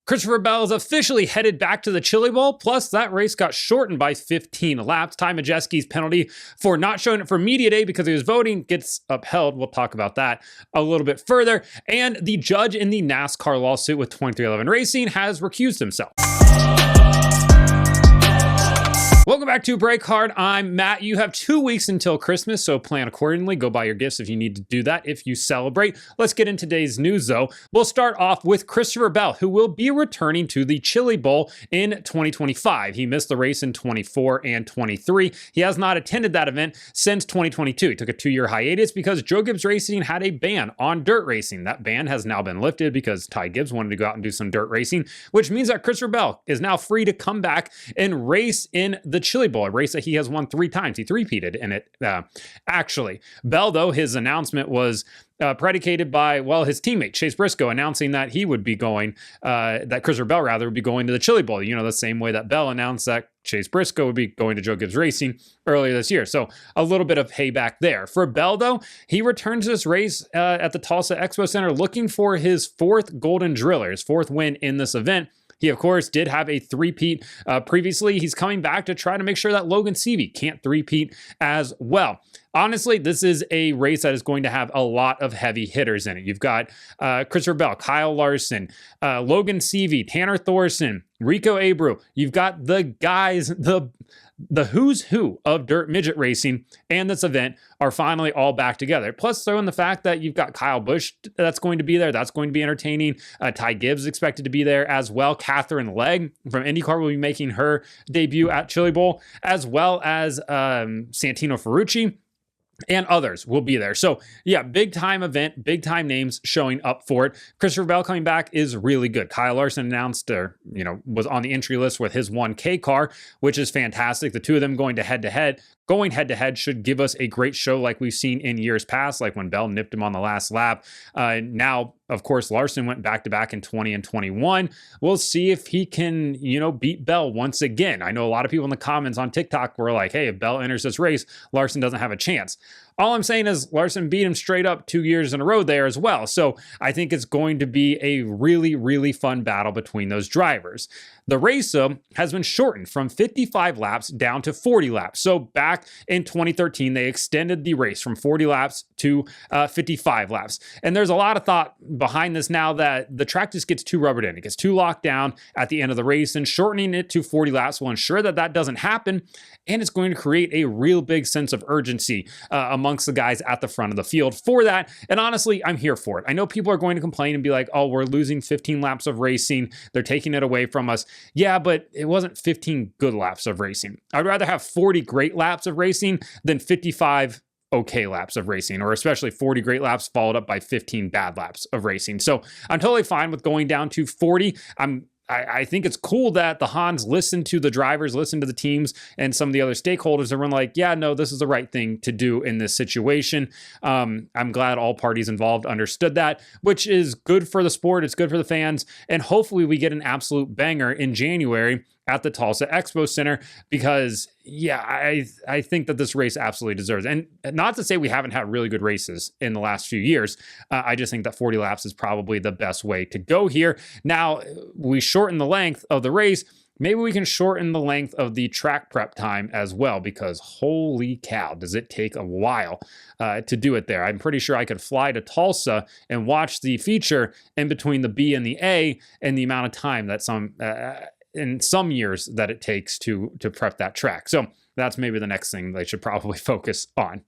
Christopher Bell is officially headed back to the Chili Bowl, plus that race got shortened by 15 laps. Ty Majeski's penalty for not showing it for media day because he was voting gets upheld. We'll talk about that a little bit further. And the judge in the NASCAR lawsuit with 2311 Racing has recused himself. Welcome back to Break Hard. I'm Matt. You have 2 weeks until Christmas, so plan accordingly. Go buy your gifts if you need to do that if you celebrate. Let's get into today's news, though. We'll start off with Christopher Bell, who will be returning to the Chili Bowl in 2025. He missed the race in 24 and 23. He has not attended that event since 2022. He took a 2-year hiatus because Joe Gibbs Racing had a ban on dirt racing. That ban has now been lifted because Ty Gibbs wanted to go out and do some dirt racing, which means that Christopher Bell is now free to come back and race in the Chili Bowl, a race that he has won 3 times. He three-peated in it, actually. Bell, though, his announcement was predicated by, well, his teammate, Chase Briscoe, announcing that he would be going, that Christopher Bell, rather, would be going to the Chili Bowl. You know, the same way that Bell announced that Chase Briscoe would be going to Joe Gibbs Racing earlier this year. So a little bit of payback there. For Bell, though, he returns to this race at the Tulsa Expo Center looking for his 4th Golden Driller, his 4th win in this event. He, of course, did have a three-peat previously. He's coming back to try to make sure that Logan Seavey can't three-peat as well. Honestly, this is a race that is going to have a lot of heavy hitters in it. You've got Christopher Bell, Kyle Larson, Logan Seavey, Tanner Thorson, Rico Abreu. You've got the guys, the who's who of dirt midget racing and this event are finally all back together. Plus, throw in the fact that you've got Kyle Busch that's going to be there. That's going to be entertaining. Ty Gibbs expected to be there as well. Catherine Legg from IndyCar will be making her debut at Chili Bowl, as well as Santino Ferrucci. And others will be there. So yeah, big time event, big time names showing up for it. Christopher Bell coming back is really good. Kyle Larson announced, was on the entry list with his 1K car, which is fantastic. The two of them going head to head should give us a great show like we've seen in years past, like when Bell nipped him on the last lap. Now, of course, Larson went back-to-back in 20 and 21. We'll see if he can, beat Bell once again. I know a lot of people in the comments on TikTok were like, hey, if Bell enters this race, Larson doesn't have a chance. All I'm saying is Larson beat him straight up 2 years in a row there as well. So I think it's going to be a really, really fun battle between those drivers. The race has been shortened from 55 laps down to 40 laps. So back in 2013, they extended the race from 40 laps to 55 laps. And there's a lot of thought behind this now that the track just gets too rubbered in. It gets too locked down at the end of the race, and shortening it to 40 laps will ensure that that doesn't happen. And it's going to create a real big sense of urgency amongst the guys at the front of the field for that. And honestly, I'm here for it. I know people are going to complain and be like, oh, we're losing 15 laps of racing. They're taking it away from us. Yeah, but it wasn't 15 good laps of racing. I'd rather have 40 great laps of racing than 55 okay laps of racing, or especially 40 great laps followed up by 15 bad laps of racing. So I'm totally fine with going down to 40. I think it's cool that the Hans listen to the drivers, listen to the teams and some of the other stakeholders and run like, yeah, no, this is the right thing to do in this situation. I'm glad all parties involved understood that, which is good for the sport. It's good for the fans. And hopefully we get an absolute banger in January at the Tulsa Expo Center, because yeah, I think that this race absolutely deserves it. And not to say we haven't had really good races in the last few years. I just think that 40 laps is probably the best way to go here. Now, we shorten the length of the race. Maybe we can shorten the length of the track prep time as well, because holy cow, does it take a while to do it there. I'm pretty sure I could fly to Tulsa and watch the feature in between the B and the A and the amount of time that in some years that it takes to prep that track. So that's maybe the next thing they should probably focus on.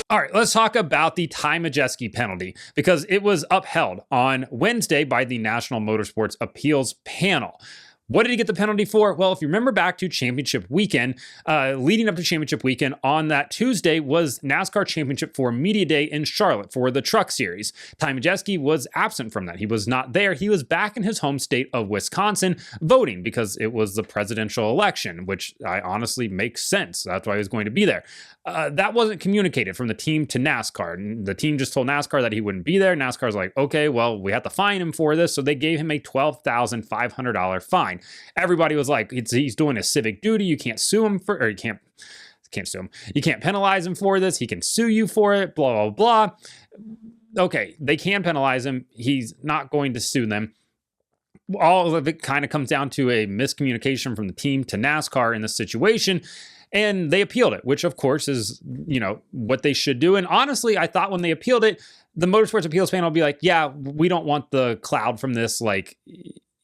All right, let's talk about the Ty Majeski penalty, because it was upheld on Wednesday by the National Motorsports Appeals Panel. What did he get the penalty for? Well, if you remember back to championship weekend, leading up to championship weekend, on that Tuesday was NASCAR Championship for Media Day in Charlotte for the Truck Series. Ty Majeski was absent from that. He was not there. He was back in his home state of Wisconsin voting because it was the presidential election, which honestly makes sense. That's why he was going to be there. That wasn't communicated from the team to NASCAR. The team just told NASCAR that he wouldn't be there. NASCAR's like, okay, well, we have to fine him for this. So they gave him a $12,500 fine. Everybody was like, he's doing his civic duty. You can't sue him for, or you can't sue him. You can't penalize him for this. He can sue you for it, blah, blah, blah. Okay, they can penalize him. He's not going to sue them. all of it kind of comes down to a miscommunication from the team to NASCAR in this situation. And they appealed it, which of course is, what they should do. And honestly, I thought when they appealed it, the Motorsports Appeals panel will be like, yeah, we don't want the cloud from this. Like,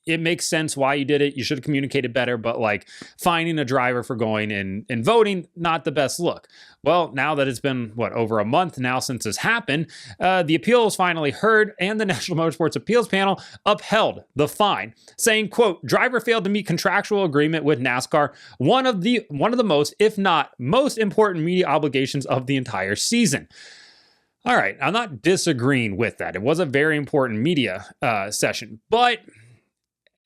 it makes sense why you did it. You should have communicated better, but like finding a driver for going and voting, not the best look. Well, now that it's been, over a month now since this happened, the appeal was finally heard, and the National Motorsports Appeals Panel upheld the fine, saying, quote, driver failed to meet contractual agreement with NASCAR, one of the most, if not most important media obligations of the entire season. All right, I'm not disagreeing with that. It was a very important media session, but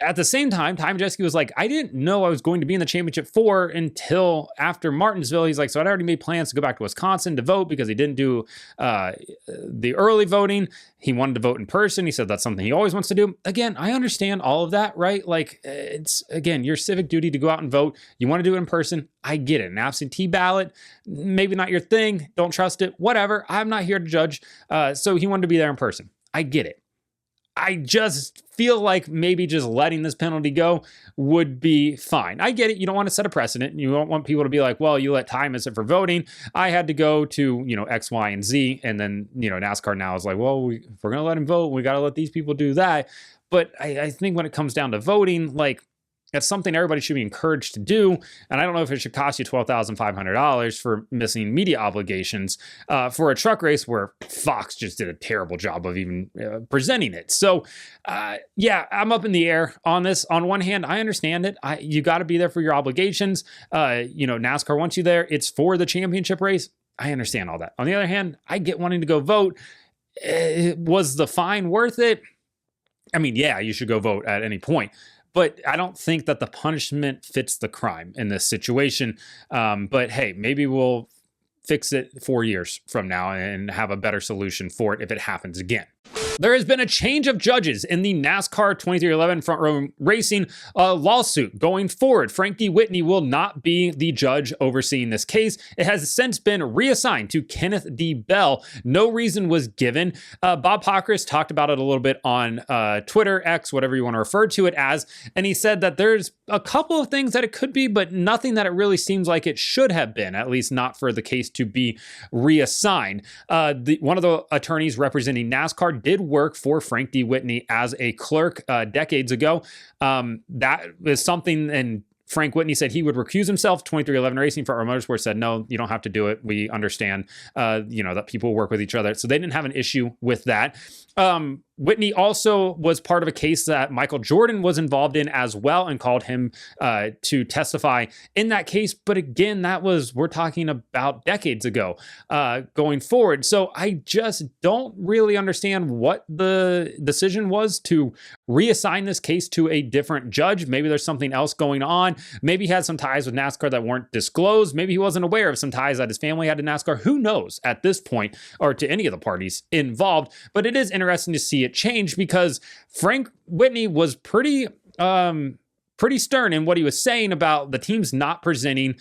at the same time, Majeski was like, I didn't know I was going to be in the championship 4 until after Martinsville. He's like, so I'd already made plans to go back to Wisconsin to vote because he didn't do the early voting. He wanted to vote in person. He said that's something he always wants to do. Again, I understand all of that, right? Like, it's, again, your civic duty to go out and vote. You want to do it in person. I get it. An absentee ballot, maybe not your thing. Don't trust it. Whatever. I'm not here to judge. So he wanted to be there in person. I get it. I just feel like maybe just letting this penalty go would be fine. I get it. You don't want to set a precedent. You don't want people to be like, well, you let Ty miss it for voting. I had to go to, X, Y, and Z. And then, NASCAR now is like, well, if we're going to let him vote, we got to let these people do that. But I think when it comes down to voting, like, that's something everybody should be encouraged to do. And I don't know if it should cost you $12,500 for missing media obligations for a truck race where Fox just did a terrible job of even presenting it. So, yeah, I'm up in the air on this. On one hand, I understand it. You got to be there for your obligations. NASCAR wants you there. It's for the championship race. I understand all that. On the other hand, I get wanting to go vote. Was the fine worth it? I mean, yeah, you should go vote at any point. But I don't think that the punishment fits the crime in this situation. But hey, maybe we'll fix it 4 years from now and have a better solution for it if it happens again. There has been a change of judges in the NASCAR 2311 Front Row Racing lawsuit. Going forward, Frankie Whitney will not be the judge overseeing this case. It has since been reassigned to Kenneth D. Bell. No reason was given. Bob Pockrass talked about it a little bit on Twitter, X, whatever you want to refer to it as, and he said that there's a couple of things that it could be, but nothing that it really seems like it should have been, at least not for the case to be reassigned. One of the attorneys representing NASCAR did work for Frank D. Whitney as a clerk decades ago. That is something, and Frank Whitney said he would recuse himself. 2311 Racing for our Motorsports said, no, you don't have to do it. We understand, that people work with each other. So they didn't have an issue with that. Whitney also was part of a case that Michael Jordan was involved in as well and called him to testify in that case. But again, we're talking about decades ago going forward. So I just don't really understand what the decision was to reassign this case to a different judge. Maybe there's something else going on. Maybe he had some ties with NASCAR that weren't disclosed. Maybe he wasn't aware of some ties that his family had to NASCAR. Who knows at this point, or to any of the parties involved. But it is interesting to see it change because Frank Whitney was pretty stern in what he was saying about the teams not presenting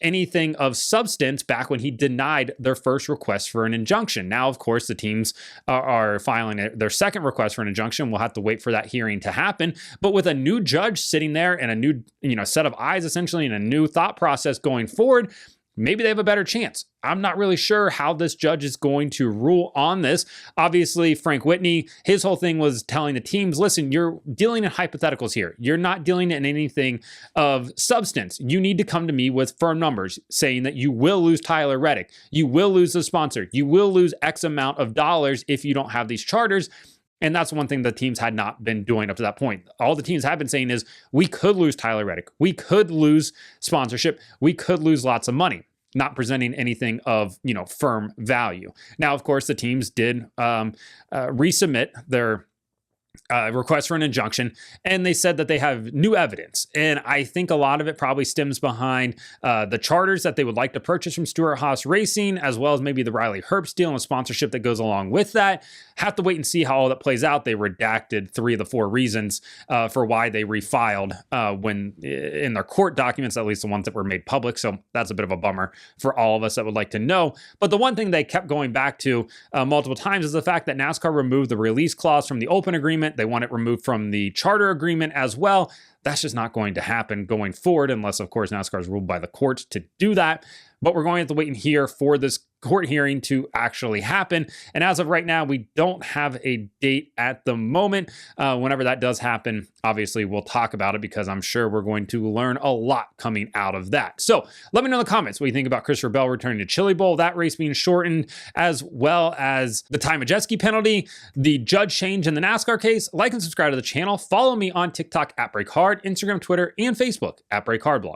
anything of substance back when he denied their first request for an injunction. Now, of course, the teams are filing their second request for an injunction. We'll have to wait for that hearing to happen. But with a new judge sitting there and a new set of eyes, essentially, and a new thought process going forward, maybe they have a better chance. I'm not really sure how this judge is going to rule on this. Obviously, Frank Whitney, his whole thing was telling the teams, listen, you're dealing in hypotheticals here. You're not dealing in anything of substance. You need to come to me with firm numbers saying that you will lose Tyler Reddick. You will lose the sponsor. You will lose X amount of dollars if you don't have these charters. And that's one thing the teams had not been doing up to that point. All the teams have been saying is, we could lose Tyler Reddick. We could lose sponsorship. We could lose lots of money, not presenting anything of, firm value. Now, of course, the teams did resubmit their request for an injunction, and they said that they have new evidence. And I think a lot of it probably stems behind the charters that they would like to purchase from Stewart-Haas Racing, as well as maybe the Riley Herbst deal and sponsorship that goes along with that. Have to wait and see how all that plays out. They redacted 3 of the 4 reasons for why they refiled when in their court documents, at least the ones that were made public. So that's a bit of a bummer for all of us that would like to know. But the one thing they kept going back to multiple times is the fact that NASCAR removed the release clause from the open agreement agreement. They want it removed from the charter agreement as well. That's just not going to happen going forward unless, of course, NASCAR is ruled by the courts to do that. But we're going to have to wait and hear for this court hearing to actually happen. And as of right now, we don't have a date at the moment. Whenever that does happen, obviously we'll talk about it because I'm sure we're going to learn a lot coming out of that. So let me know in the comments what you think about Christopher Bell returning to Chili Bowl, that race being shortened, as well as the Ty Majeski penalty, the judge change in the NASCAR case. Like and subscribe to the channel. Follow me on TikTok at Break Hard, Instagram, Twitter, and Facebook at Break Hard Blog.